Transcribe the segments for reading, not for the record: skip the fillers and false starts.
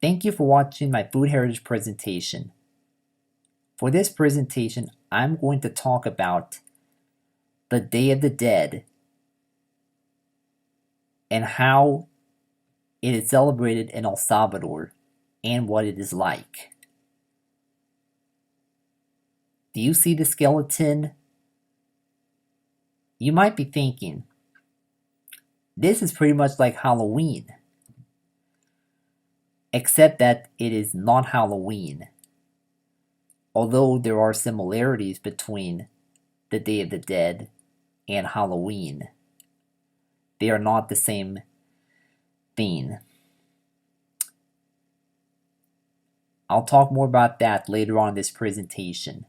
Thank you for watching my food heritage presentation. For this presentation, I'm going to talk about the Day of the Dead and how it is celebrated in El Salvador and what it is like. Do you see the skeleton? You might be thinking, this is pretty much like Halloween, except that it is not Halloween. Although there are similarities between the Day of the Dead and Halloween, they are not the same thing. I'll talk more about that later on in this presentation.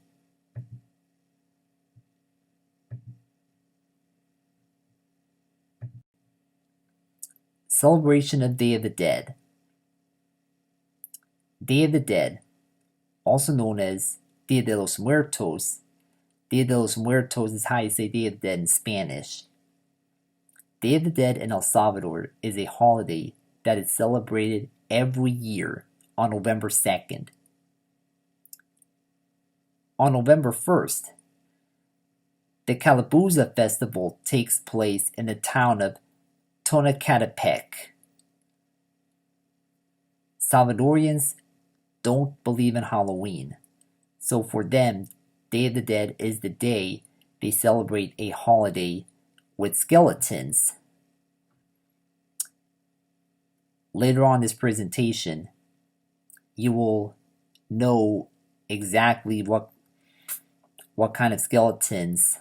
Celebration of Day of the Dead. Day of the Dead, also known as Dia de los Muertos. Dia de los Muertos is how you say Day of the Dead in Spanish. Day of the Dead in El Salvador is a holiday that is celebrated every year on November 2nd. On November 1st, the Calabuza Festival takes place in the town of Tonacatepec. Salvadorians don't believe in Halloween, so for them, Day of the Dead is the day they celebrate a holiday with skeletons. Later on in this presentation, you will know exactly what kind of skeletons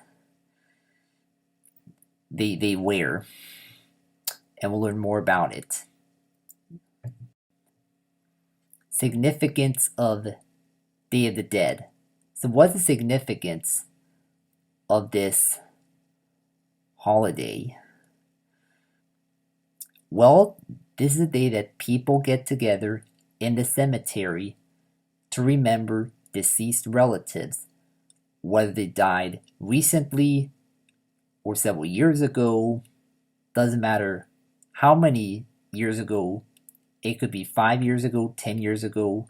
they wear, and we'll learn more about it. Significance of Day of the Dead. So what's the significance of this holiday? Well, this is a day that people get together in the cemetery to remember deceased relatives, whether they died recently or several years ago. Doesn't matter how many years ago. It could be 5 years ago, 10 years ago,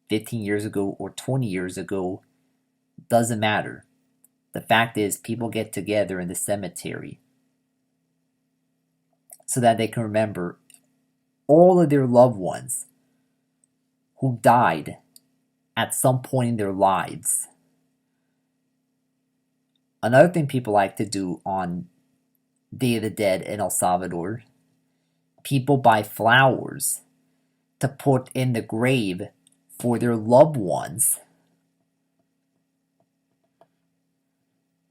15 years ago, or 20 years ago. Doesn't matter. The fact is, people get together in the cemetery so that they can remember all of their loved ones who died at some point in their lives. Another thing people like to do on Day of the Dead in El Salvador, people buy flowers to put in the grave for their loved ones.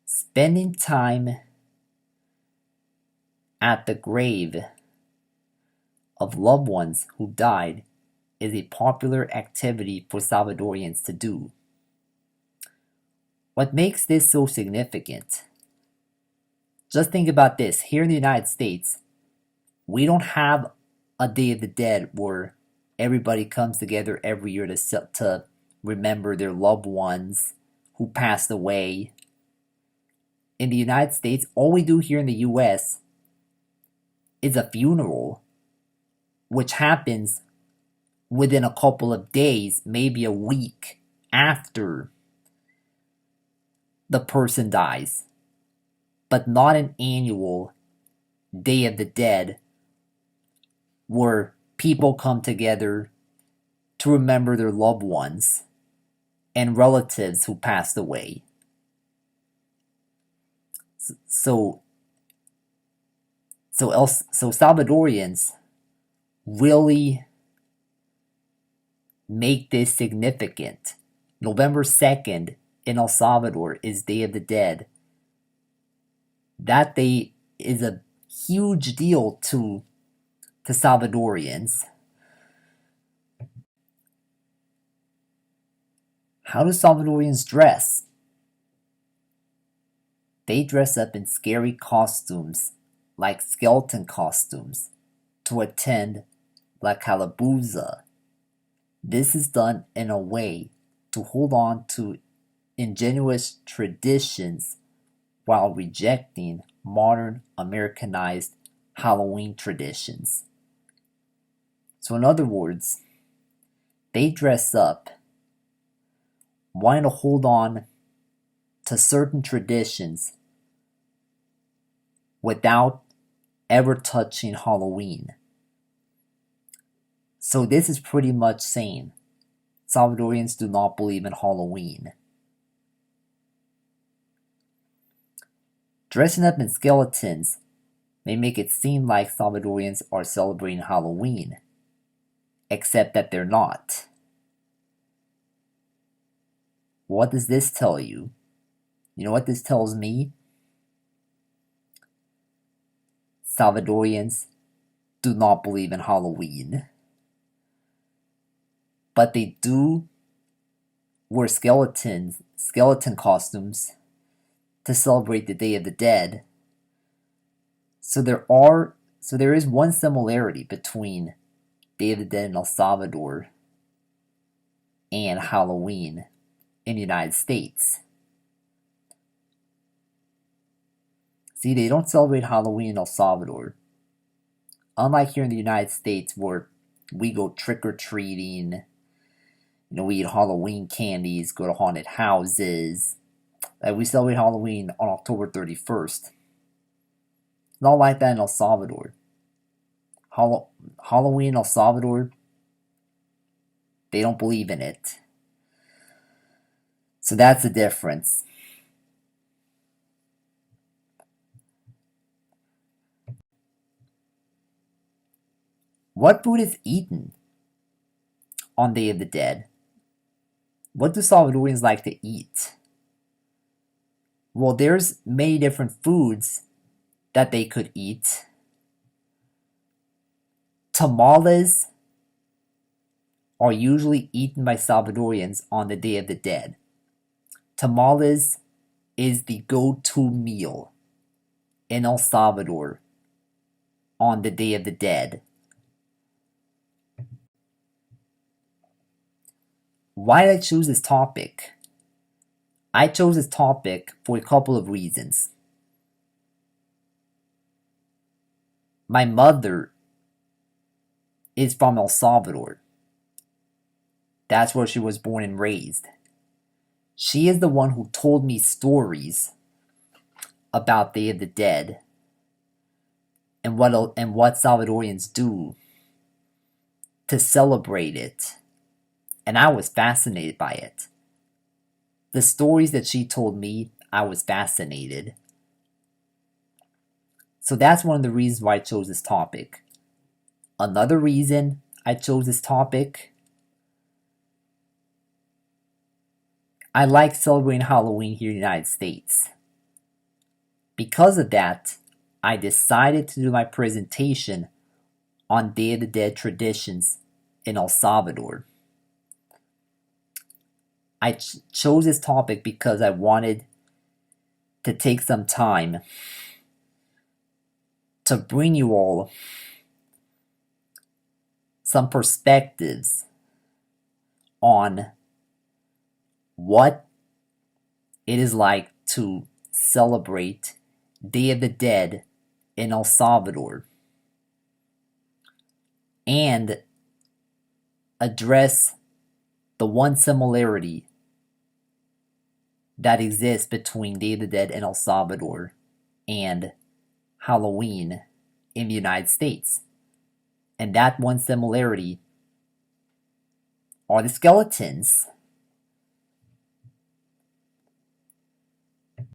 Spending time at the grave of loved ones who died is a popular activity for Salvadorians to do. What makes this so significant? Just think about this. Here in the United States, we don't have a Day of the Dead where everybody comes together every year to remember their loved ones who passed away. In the United States, all we do here in the US is a funeral, which happens within a couple of days, maybe a week after the person dies, but not an annual Day of the Dead where people come together to remember their loved ones and relatives who passed away. So Salvadorians really make this significant. November 2nd in El Salvador is Day of the Dead. That day is a huge deal to Salvadorians. How do Salvadorians dress? They dress up in scary costumes, like skeleton costumes, to attend La Calabuza. This is done in a way to hold on to ingenuous traditions while rejecting modern Americanized Halloween traditions. So in other words, they dress up wanting to hold on to certain traditions without ever touching Halloween. So this is pretty much saying Salvadorians do not believe in Halloween. Dressing up in skeletons may make it seem like Salvadorians are celebrating Halloween, except that they're not. What does this tell you? You know what this tells me? Salvadorians do not believe in Halloween. But they do wear skeleton costumes to celebrate the Day of the Dead. So there is one similarity between Day of the Dead in El Salvador and Halloween in the United States. See, they don't celebrate Halloween in El Salvador. Unlike here in the United States where we go trick-or-treating, we eat Halloween candies, go to haunted houses. We celebrate Halloween on October 31st. Not like that in El Salvador. Halloween in El Salvador, they don't believe in it. So that's the difference. What food is eaten on Day of the Dead? What do Salvadorians like to eat? Well, there's many different foods that they could eat. Tamales are usually eaten by Salvadorians on the Day of the Dead. Tamales is the go-to meal in El Salvador on the Day of the Dead. Why did I choose this topic? I chose this topic for a couple of reasons. My mother is from El Salvador. That's where she was born and raised. She is the one who told me stories about Day of the Dead and what Salvadorians do to celebrate it. And I was fascinated by it. The stories that she told me, I was fascinated. So that's one of the reasons why I chose this topic. Another reason I chose this topic, I like celebrating Halloween here in the United States. Because of that, I decided to do my presentation on Day of the Dead traditions in El Salvador. I chose this topic because I wanted to take some time to bring you all some perspectives on what it is like to celebrate Day of the Dead in El Salvador and address the one similarity that exists between Day of the Dead in El Salvador and Halloween in the United States. And that one similarity are the skeletons.